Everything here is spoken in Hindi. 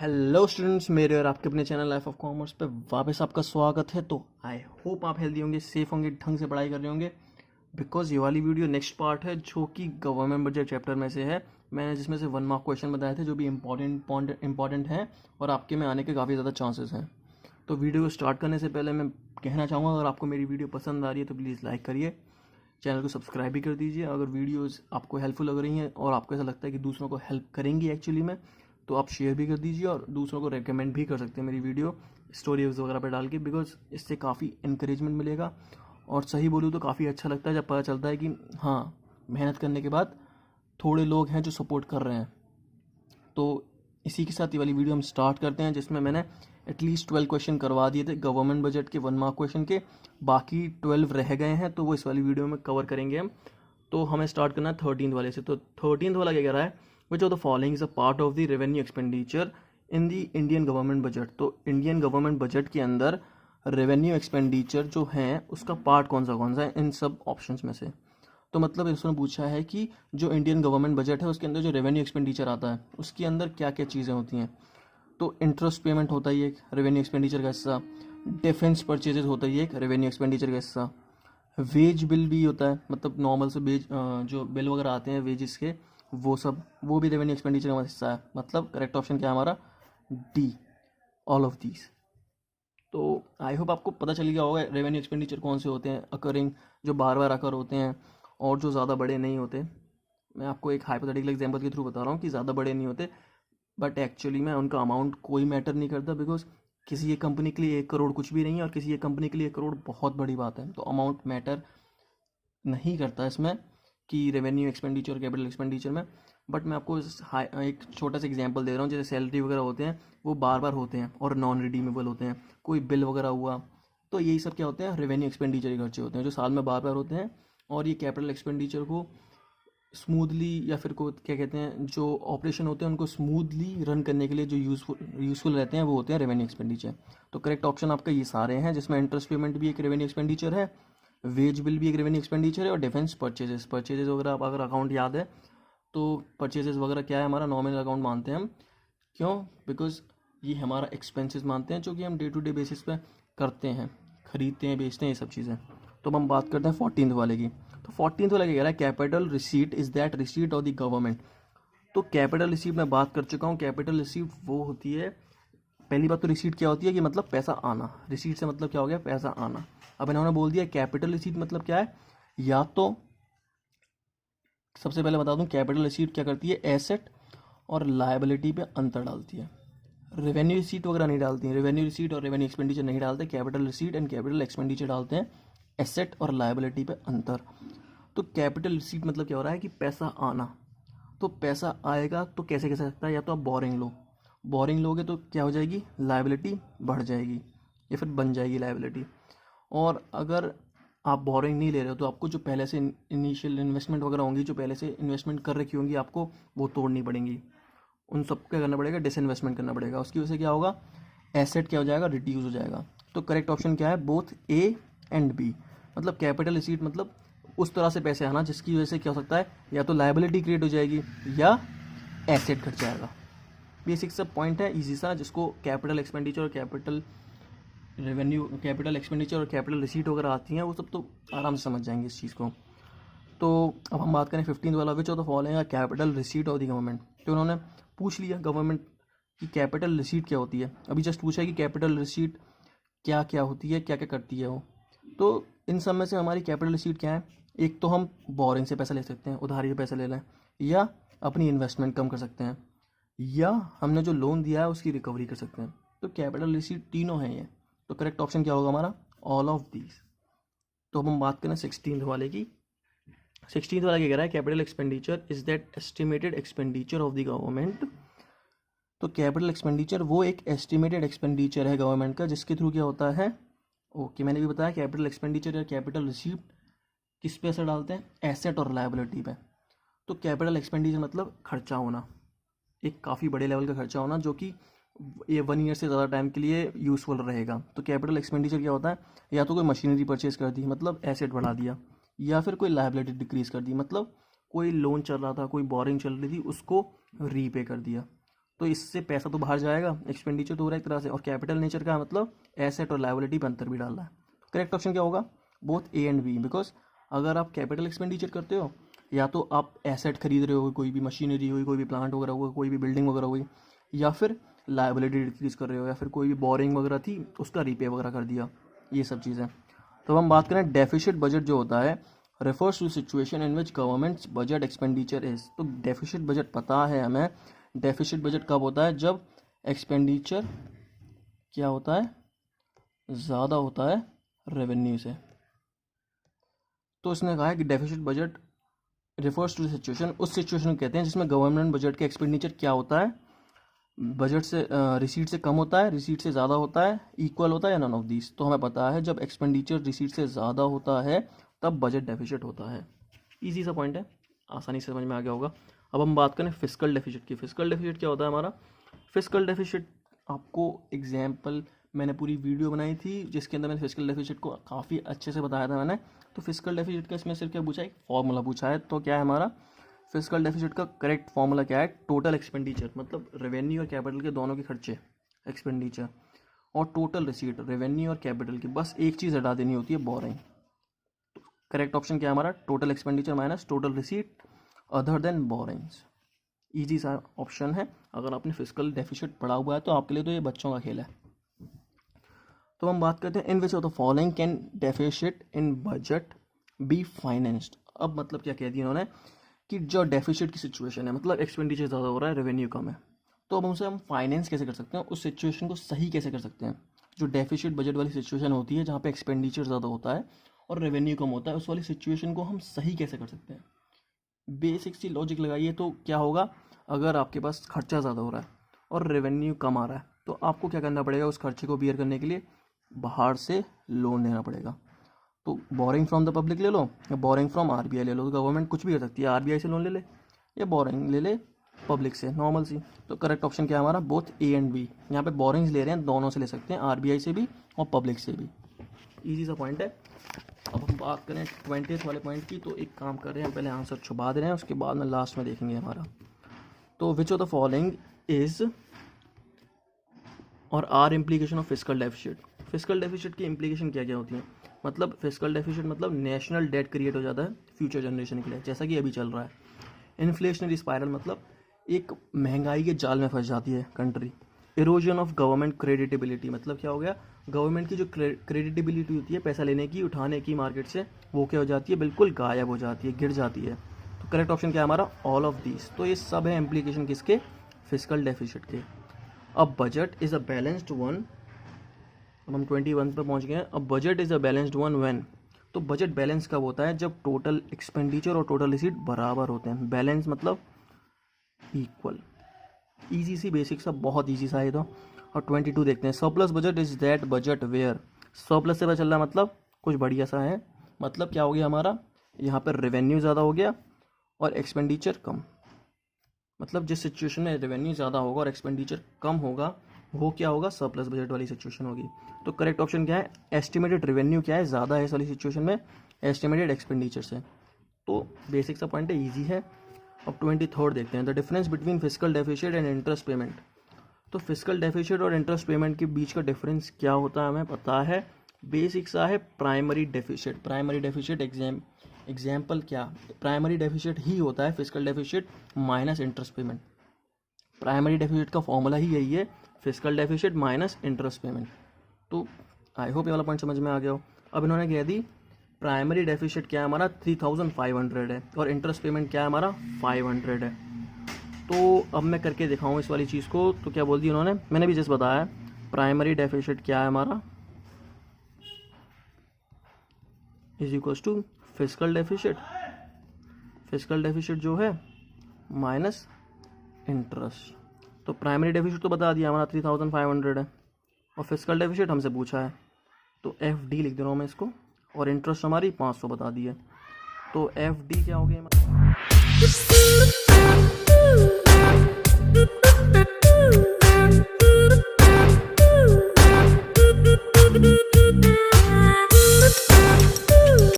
हेलो स्टूडेंट्स, मेरे और आपके अपने चैनल लाइफ ऑफ कॉमर्स पे वापस आपका स्वागत है। तो आई होप आप हेल्दी होंगे, सेफ होंगे, ढंग से पढ़ाई कर रहे होंगे। बिकॉज ये वाली वीडियो नेक्स्ट पार्ट है जो कि गवर्नमेंट बजट चैप्टर में से है। मैंने जिसमें से 1 मार्क क्वेश्चन बताए थे जो भी इंपॉर्टेंट हैं और आपके में आने के काफ़ी ज़्यादा चांसेस हैं। तो वीडियो को स्टार्ट करने से पहले मैं कहना चाहूँगा, अगर आपको मेरी वीडियो पसंद आ रही है तो प्लीज़ लाइक करिए, चैनल को सब्सक्राइब भी कर दीजिए। अगर वीडियोस आपको हेल्पफुल लग रही हैं और आपको ऐसा लगता है कि दूसरों को हेल्प करेंगी एक्चुअली में, तो आप शेयर भी कर दीजिए और दूसरों को रेकमेंड भी कर सकते हैं मेरी वीडियो स्टोरीज वगैरह पे डाल के। बिकॉज इससे काफ़ी इंकरेजमेंट मिलेगा और सही बोलूँ तो काफ़ी अच्छा लगता है जब पता चलता है कि हाँ, मेहनत करने के बाद थोड़े लोग हैं जो सपोर्ट कर रहे हैं। तो इसी के साथ ये वाली वीडियो हम स्टार्ट करते हैं, जिसमें मैंने एटलीस्ट 12 क्वेश्चन करवा दिए थे गवर्नमेंट बजट के 1 मार्क क्वेश्चन के। बाकी 12 रह गए हैं, तो वो इस वाली वीडियो में कवर करेंगे हम। तो हमें स्टार्ट करना है 13th वाले से। तो 13th वाला क्या कह रहा है, विच of the following is a part of the revenue expenditure in the Indian government budget. तो इंडियन गवर्नमेंट बजट के अंदर रेवेन्यू एक्सपेंडिचर जो है उसका पार्ट कौन सा है इन सब ऑप्शंस में से। तो मतलब इसने पूछा है कि जो इंडियन गवर्नमेंट बजट है उसके अंदर जो रेवेन्यू एक्सपेंडिचर आता है उसके अंदर क्या क्या चीज़ें होती हैं। तो इंटरेस्ट पेमेंट होता ही एक रेवेन्यू एक्सपेंडिचर का हिस्सा, डिफेंस परचेजेस होता ही एक रेवेन्यू एक्सपेंडिचर का हिस्सा, वेज बिल भी होता है, मतलब नॉर्मल से वेज जो बिल वगैरह आते हैं वेजेस के, वो भी रेवेन्यू एक्सपेंडिचर का हिस्सा है। मतलब करेक्ट ऑप्शन क्या है हमारा, डी, ऑल ऑफ दीज। तो आई होप आपको पता चल गया होगा रेवेन्यू एक्सपेंडिचर कौन से होते हैं अकरिंग, जो बार बार अकर होते हैं और जो ज़्यादा बड़े नहीं होते। मैं आपको एक हाइपोथेटिकल एग्जांपल के थ्रू बता रहा हूँ कि ज़्यादा बड़े नहीं होते, बट एक्चुअली में उनका अमाउंट कोई मैटर नहीं करता। बिकॉज किसी एक कंपनी के लिए 1 करोड़ कुछ भी नहीं है और किसी एक कंपनी के लिए 1 करोड़ बहुत बड़ी बात है। तो अमाउंट मैटर नहीं करता इसमें कि रेवेन्यू एक्सपेंडिचर कैपिटल एक्सपेंडिचर में। बट मैं आपको एक छोटा सा एग्जांपल दे रहा हूँ। जैसे सैलरी वगैरह होते हैं वो बार बार होते हैं और नॉन रिडीमेबल होते हैं, कोई बिल वगैरह हुआ, तो यही सब क्या होते हैं, रेवेन्यू एक्सपेंडिचर के खर्चे होते हैं जो साल में बार बार होते हैं। और ये कैपिटल एक्सपेंडिचर को स्मूथली या फिर को क्या कहते हैं, जो ऑपरेशन होते हैं उनको स्मूथली रन करने के लिए जो यूज़फुल रहते हैं वो होते हैं रेवेन्यू एक्सपेंडिचर। तो करेक्ट ऑप्शन आपका ये सारे हैं, जिसमें इंटरेस्ट पेमेंट भी एक रेवेन्यू एक्सपेंडिचर है, वेज बिल भी एक रेवेन्यू एक्सपेंडिचर है, और डिफेंस परचेजेस वगैरह आप अगर अकाउंट याद है तो परचेजेस वगैरह क्या है, हमारा नॉमिनल अकाउंट मानते हैं हम। क्यों? बिकॉज ये हमारा एक्सपेंसेस मानते हैं जो कि हम डे टू डे बेसिस पे करते हैं, खरीदते हैं, बेचते हैं, ये सब चीज़ें। तो अब हम बात करते हैं 14th वाले की। तो 14th वाला क्या कह रहा है, capital receipt is that receipt of the government. तो कैपिटल रिसीट मैं बात कर चुका हूँ। कैपिटल रिसीट वो होती है, पहली बात तो रिसीट क्या होती है कि मतलब पैसा आना। रिसीट से मतलब क्या हो गया, पैसा आना। अब इन्होंने बोल दिया कैपिटल रिसीट मतलब क्या है, या तो सबसे पहले बता दूं कैपिटल रिसीट क्या करती है, एसेट और लायबिलिटी पे अंतर डालती है। रेवेन्यू रिसीट वगैरह नहीं डालती है, रेवेन्यू रिसीट और रेवेन्यू एक्सपेंडिचर नहीं डालते। Capital receipt and capital expenditure डालते हैं, एसेट और लायबिलिटी पे अंतर। तो कैपिटल रिसीट मतलब क्या हो रहा है कि पैसा आना। तो पैसा आएगा तो कैसे कैसे सकता है, या तो आप बोरिंग लो, बोरिंग लोगे तो क्या हो जाएगी, लायबिलिटी बढ़ जाएगी या फिर बन जाएगी लायबिलिटी। और अगर आप बोरिंग नहीं ले रहे हो तो आपको जो पहले से इनिशियल इन्वेस्टमेंट वगैरह होंगी, जो पहले से इन्वेस्टमेंट कर रखी होंगी, आपको वो तोड़नी पड़ेंगी। उन सब क्या करना पड़ेगा, डिसइन्वेस्टमेंट करना पड़ेगा। उसकी वजह से क्या होगा, एसेट क्या हो जाएगा, रिड्यूस हो जाएगा। तो करेक्ट ऑप्शन क्या है, बोथ ए एंड बी। मतलब कैपिटल रिसीट मतलब उस तरह से पैसे आना जिसकी वजह से क्या हो सकता है, या तो लायबिलिटी क्रिएट हो जाएगी या एसेट घट जाएगा। बेसिक सा पॉइंट है, इजी सा, जिसको कैपिटल एक्सपेंडिचर और कैपिटल रेवेन्यू, कैपिटल एक्सपेंडिचर और कैपिटल रिसीट वगैरह आती हैं वो सब तो आराम से समझ जाएंगे इस चीज़ को। तो अब हम बात करें 15th वाला, विच of the following capital receipt of the government. तो उन्होंने पूछ लिया गवर्नमेंट की कैपिटल रिसीट क्या होती है। अभी जस्ट पूछा है कि कैपिटल रिसीट क्या क्या होती है, क्या क्या करती है वो। तो इन सब में से हमारी कैपिटल रिसीट क्या है, एक तो हम बोरिंग से पैसा ले सकते हैं, उधारी से पैसा ले लें, या अपनी इन्वेस्टमेंट कम कर सकते हैं, या हमने जो लोन दिया है उसकी रिकवरी कर सकते हैं। तो कैपिटल रिसीट तीनों हैं ये। तो करेक्ट ऑप्शन क्या होगा हमारा, ऑल ऑफ दीज। तो अब हम बात करें 16th वाले की। 16th वाला क्या कह रहा है, capital expenditure is that estimated expenditure of the government. तो कैपिटल एक्सपेंडिचर वो एक एस्टिमेटेड एक्सपेंडिचर है गवर्नमेंट का, जिसके थ्रू क्या होता है, ओके मैंने भी बताया कैपिटल एक्सपेंडिचर या कैपिटल रिसीट किस पे असर डालते हैं, एसेट और लायबिलिटी पे। तो कैपिटल एक्सपेंडिचर मतलब खर्चा होना, एक काफ़ी बड़े लेवल का खर्चा होना जो कि ये 1 ईयर से ज़्यादा टाइम के लिए यूज़फुल रहेगा। तो कैपिटल एक्सपेंडिचर क्या होता है, या तो कोई मशीनरी परचेज कर दी मतलब एसेट बढ़ा दिया, या फिर कोई लायबिलिटी डिक्रीज़ कर दी मतलब कोई लोन चल रहा था, कोई बोरिंग चल रही थी, उसको रीपे कर दिया। तो इससे पैसा तो बाहर जाएगा, एक्सपेंडिचर तो हो रहा है एक तरह से, और कैपिटल नेचर का मतलब एसेट और लायबिलिटी में अंतर भी डाल रहा है। करेक्ट ऑप्शन क्या होगा? Both A and B. Because अगर आप कैपिटल एक्सपेंडिचर करते हो, या तो आप एसेट खरीद रहे हो, कोई भी मशीनरी हुई, कोई भी प्लांट वगैरह हुआ, कोई भी बिल्डिंग वगैरह हुई, या फिर लायबिलिटी डिक्रीज कर रहे हो, या फिर कोई भी बोरिंग वगैरह थी उसका रीपे वगैरह कर दिया, ये सब चीज़ें। तो हम बात करें डेफिसिट बजट जो होता है, refers to situation in which governments budget expenditure is. तो डेफिसिट बजट पता है हमें, डेफिसिट बजट कब होता है? जब एक्सपेंडिचर क्या होता है? ज़्यादा होता है रेवेन्यू से। तो इसने कहा है कि deficit budget refers to situation, उस सिचुएशन को कहते हैं जिसमें गवर्नमेंट बजट के एक्सपेंडिचर क्या होता है? बजट से रिसीट से कम होता है, रिसीट से ज़्यादा होता है, इक्वल होता है, या नन ऑफ दीज। तो हमें पता है जब एक्सपेंडिचर रिसीट से ज़्यादा होता है तब बजट डेफिसिट होता है। इजी सा पॉइंट है, आसानी से समझ में आ गया होगा। अब हम बात करें फिस्कल डेफिसिट की। फिस्कल डेफिसिट क्या होता है हमारा? फिस्कल डेफिसिट आपको एग्जाम्पल मैंने पूरी वीडियो बनाई थी जिसके अंदर मैंने फिस्कल डेफिसिट को काफ़ी अच्छे से बताया था मैंने। तो फिस्कल डेफिसिट का इसमें सिर्फ क्या पूछा है? एक फॉर्मूला पूछा है। तो क्या है हमारा फिस्कल डेफिसिट का करेक्ट फॉर्मूला क्या है? टोटल एक्सपेंडिचर, मतलब रेवेन्यू और कैपिटल के दोनों के खर्चे, एक्सपेंडिचर, और टोटल रिसीट, रेवेन्यू और कैपिटल की बस एक चीज़ हटा देनी होती है, बोरिंग। करेक्ट ऑप्शन क्या है हमारा? Total expenditure minus total receipt other than borings. Easy सा ऑप्शन है। अगर आपने फिस्कल डेफिसिट पढ़ा हुआ है तो आपके लिए तो ये बच्चों का खेल है। तो हम बात करते हैं in which of the following can deficit in budget be financed. अब मतलब क्या कह दिया उन्होंने कि जो डेफिसिट की सिचुएशन है, मतलब एक्सपेंडिचर ज़्यादा हो रहा है, रेवेन्यू कम है, तो अब उनसे हम फाइनेंस कैसे कर सकते हैं, उस सिचुएशन को सही कैसे कर सकते हैं? जो डेफिसिट बजट वाली सिचुएशन होती है जहाँ पे एक्सपेंडिचर ज़्यादा होता है और रेवेन्यू कम होता है, उस वाली सिचुएशन को हम सही कैसे कर सकते हैं? बेसिक सी लॉजिक लगाइए तो क्या होगा? अगर आपके पास खर्चा ज़्यादा हो रहा है और रेवेन्यू कम आ रहा है तो आपको क्या करना पड़ेगा? उस खर्चे को बियर करने के लिए बाहर से लोन लेना पड़ेगा। तो बोरिंग फ्रॉम द पब्लिक ले लो या बोरिंग फ्रॉम आरबीआई ले लो। तो गवर्नमेंट कुछ भी कर सकती है, आरबीआई से लोन ले ले या बोरिंग ले ले पब्लिक से, नॉर्मल सी। तो करेक्ट ऑप्शन क्या है हमारा? Both A and B. यहाँ पे बोरिंग्स ले रहे हैं, दोनों से ले सकते हैं, आरबीआई से भी और पब्लिक से भी। ईजी सा पॉइंट है। अब हम बात करें 20th वाले पॉइंट की, तो एक काम कर रहे हैं, पहले आंसर छुपा दे रहे हैं, उसके बाद में लास्ट में देखेंगे हमारा। तो which of the following is or are implication of fiscal deficit. Fiscal deficit की इम्प्लीकेशन क्या क्या होती है? मतलब फिस्कल डेफिसिट मतलब नेशनल डेट क्रिएट हो जाता है फ्यूचर जनरेशन के लिए, जैसा कि अभी चल रहा है। इन्फ्लेशनरी स्पाइरल मतलब एक महंगाई के जाल में फंस जाती है country. Erosion of government creditability मतलब क्या हो गया? गवर्नमेंट की जो क्रेडिटेबिलिटी होती है पैसा लेने की, उठाने की मार्केट से, वो क्या हो जाती है? बिल्कुल गायब हो जाती है, गिर जाती है। तो करेक्ट ऑप्शन क्या है हमारा? All of these. तो ये सब है इम्प्लीकेशन किसके? फिस्कल डेफिसिट के। अब budget is a balanced one. अब हम 21 पे पहुंच गए हैं। अब budget is a balanced one when. तो बजट बैलेंस कब होता है? जब टोटल एक्सपेंडिचर और टोटल रिसीट बराबर होते हैं। बैलेंस मतलब इक्वल। ईजी सी, बेसिक सा, बहुत ईजी सा है। तो और 22 देखते हैं। Surplus budget is that budget where. Surplus से पता चल रहा है मतलब कुछ बढ़िया सा है। मतलब क्या हो गया हमारा? यहाँ पर रेवेन्यू ज़्यादा हो गया और एक्सपेंडिचर कम। मतलब जिस सिचुएशन में रेवेन्यू ज़्यादा होगा और एक्सपेंडिचर कम होगा वो क्या होगा? सरप्लस बजट वाली सिचुएशन होगी। तो करेक्ट ऑप्शन क्या है? एस्टिमेटेड रेवेन्यू क्या है? ज़्यादा है इस वाली सिचुएशन में एस्टिमेटेड एक्सपेंडिचर से। तो बेसिक सा पॉइंट है, ईजी है। अब 23rd देखते हैं। The difference between fiscal deficit and interest payment. तो फिस्कल डेफिसिट और इंटरेस्ट पेमेंट के बीच का डिफरेंस क्या होता है हमें पता है। बेसिक सा है primary deficit. Primary deficit example क्या? प्राइमरी डेफिसिट ही होता है fiscal deficit minus interest payment. Primary deficit का फॉर्मूला ही यही है, fiscal deficit minus interest payment. तो आई होप ये वाला पॉइंट समझ में आ गया हो। अब इन्होंने कह दी प्राइमरी डेफिसिट क्या है हमारा? 3500 है और इंटरेस्ट पेमेंट क्या है हमारा? 500 है। तो अब मैं करके दिखाऊँ इस वाली चीज़ को। तो क्या बोल दी उन्होंने? मैंने भी जैसे बताया, प्राइमरी डेफिसिट क्या है हमारा? Is equals to fiscal deficit. Fiscal deficit जो है माइनस इंटरेस्ट। तो प्राइमरी डेफिसिट तो बता दिया हमारा 3500 है और फिस्कल डेफिसिट हमसे पूछा है, तो एफ डी लिख दे रहा हूँ मैं इसको, और इंटरेस्ट हमारी 500 बता दी है। तो एफ डी क्या हो गया?